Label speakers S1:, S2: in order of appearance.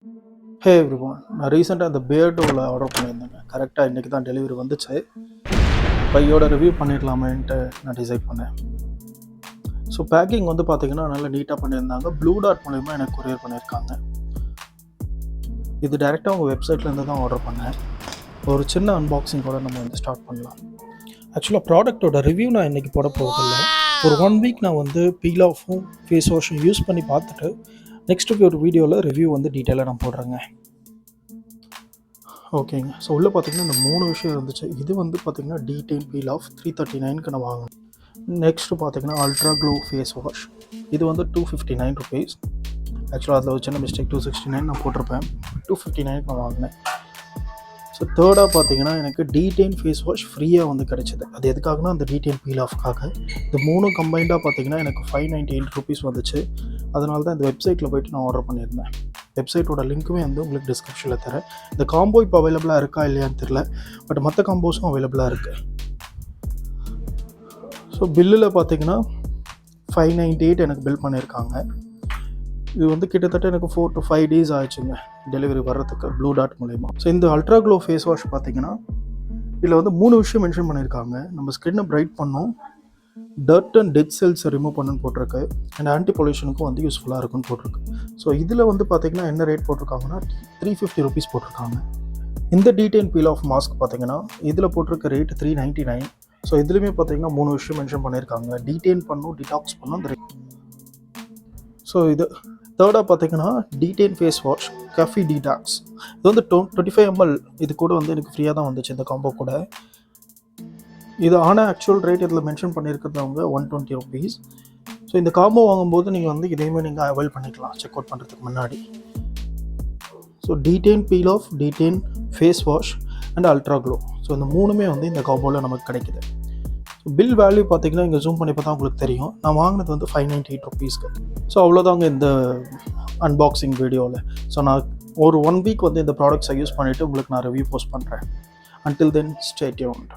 S1: Hey everyone, நான் ரீசெண்டாக அந்த Beardoவில் ஆர்டர் பண்ணியிருந்தேங்க. கரெக்டாக இன்றைக்கி தான் டெலிவரி வந்துச்சு. கையோட ரிவ்யூ பண்ணிடலாமேன்ட்டு நான் டிசைட் பண்ணேன். ஸோ பேக்கிங் வந்து பார்த்திங்கன்னா நல்லா நீட்டாக பண்ணியிருந்தாங்க. ப்ளூ டாட் மூலிமா எனக்கு கொரியர் பண்ணியிருக்காங்க. இது டைரெக்டாக அவங்க வெப்சைட்லேருந்து தான் ஆர்டர் பண்ணேன். ஒரு சின்ன அன்பாக்சிங் கூட நம்ம வந்து ஸ்டார்ட் பண்ணலாம். ஆக்சுவலாக ப்ராடக்ட்டோட ரிவ்யூ நான் இன்றைக்கி போட போகிறதில்ல. ஒரு 1 வீக் நான் வந்து பீல் ஆஃபும் ஃபேஸ் வாஷும் யூஸ் பண்ணி பார்த்துட்டு நெக்ஸ்ட்டு ஒரு வீடியோவில் ரிவ்யூ வந்து டீட்டெயிலாக நான் போடுறேங்க. ஓகேங்க. ஸோ உள்ளே பார்த்தீங்கன்னா இந்த 3 விஷயம் இருந்துச்சு. இது வந்து பார்த்திங்கன்னா டீடெயில் பீல் ஆஃப் 339க்கு நான் வாங்கினேன். நெக்ஸ்ட்டு பார்த்தீங்கன்னா அல்ட்ரா க்ளோ ஃபேஸ் வாஷ். இது வந்து 259 ருபீஸ். ஆக்சுவலாக அதில் ஒரு சின்ன மிஸ்டேக் 269 நான் போட்டிருப்பேன். 259க்கு நான் வாங்கினேன். ஸோ தேர்டாக பார்த்தீங்கன்னா எனக்கு டீடெயில் ஃபேஸ் வாஷ் ஃப்ரீயாக வந்து கிடச்சிது. அது எதுக்காகனா அந்த டீடெயில் பீல் ஆஃப்காக. இந்த 3 கம்பைண்டாக பார்த்தீங்கன்னா எனக்கு 598 ருபீஸ் வந்துச்சு. அதனால தான் இந்த வெப்சைட்டில் போய்ட்டு நான் ஆர்டர் பண்ணியிருந்தேன். வெப்சைட்டோட லிங்க்குமே வந்து உங்களுக்கு டிஸ்கிரிப்ஷனில் தரேன். இந்த காம்போ இப்போ அவைலபிளாக இருக்கா இல்லையான்னு தெரில, பட் மற்ற காம்போஸும் அவைலபிளாக இருக்குது. ஸோ பில்லில் பார்த்தீங்கன்னா 598 எனக்கு பில் பண்ணியிருக்காங்க. இது வந்து கிட்டத்தட்ட எனக்கு 4 to 5 days ஆயிடுச்சுங்க டெலிவரி வர்றதுக்கு ப்ளூ டாட் மூலயமா. ஸோ இந்த அல்ட்ரா க்ளோ ஃபேஸ் வாஷ் பார்த்தீங்கன்னா இதில் வந்து 3 விஷயம் மென்ஷன் பண்ணியிருக்காங்க. நம்ம ஸ்கின்னை பிரைட் பண்ணும், டர்ட் அண்ட் டெட் செல்ஸை ரிமூவ் பண்ணுன்னு போட்டிருக்கு, அண்ட் ஆன்டி பொல்யூஷனுக்கும் வந்து யூஸ்ஃபுல்லாக இருக்குன்னு போட்டிருக்கு. ஸோ இதில் வந்து பார்த்திங்கன்னா என்ன ரேட் போட்டிருக்காங்கன்னா 350 ருபீஸ் போட்டிருக்காங்க. இந்த டீடெயில் பீல் ஆஃப் மாஸ்க் பார்த்திங்கன்னா இதில் போட்டிருக்க ரேட் 399. ஸோ இதுலேயுமே பார்த்திங்கன்னா 3 விஷயம் மென்ஷன் பண்ணியிருக்காங்க. டீடெயில் பண்ணும், டிடாக்ஸ் பண்ணும் அந்த ரேட். ஸோ இது தேர்டாக பார்த்திங்கன்னா detail face wash Kafi detox. இது வந்து 25 ml. இது கூட வந்து எனக்கு ஃப்ரீயாக தான் வந்துச்சு இந்த காம்போ கூட. இது ஆனால் ஆக்சுவல் ரேட் இதில் மென்ஷன் பண்ணியிருக்கிறது அவங்க 120 ருபீஸ். ஸோ இந்த காம்போ வாங்கும்போது நீங்கள் வந்து இதையுமே நீங்கள் அவைல் பண்ணிக்கலாம் செக் அவுட் பண்ணுறதுக்கு முன்னாடி. So detail peel off, detail face wash and ultra glow. So இந்த 3மே வந்து இந்த காம்போவில் நமக்கு கிடைக்குது. பில் வேல்யூ பார்த்தீங்கன்னா இங்கே ஜூம் பண்ணி பார்த்தா உங்களுக்கு தெரியும். நான் வாங்கினது வந்து 598 ருபீஸ்க்கு. ஸோ அவ்வளோதாங்க இந்த அன்பாக்சிங் வீடியோவில். ஸோ நான் ஒரு 1 வீக் வந்து இந்த ப்ராடக்ட்ஸை யூஸ் பண்ணிவிட்டு உங்களுக்கு நான் ரிவ்யூ போஸ்ட் பண்ணுறேன். Until then, stay tuned.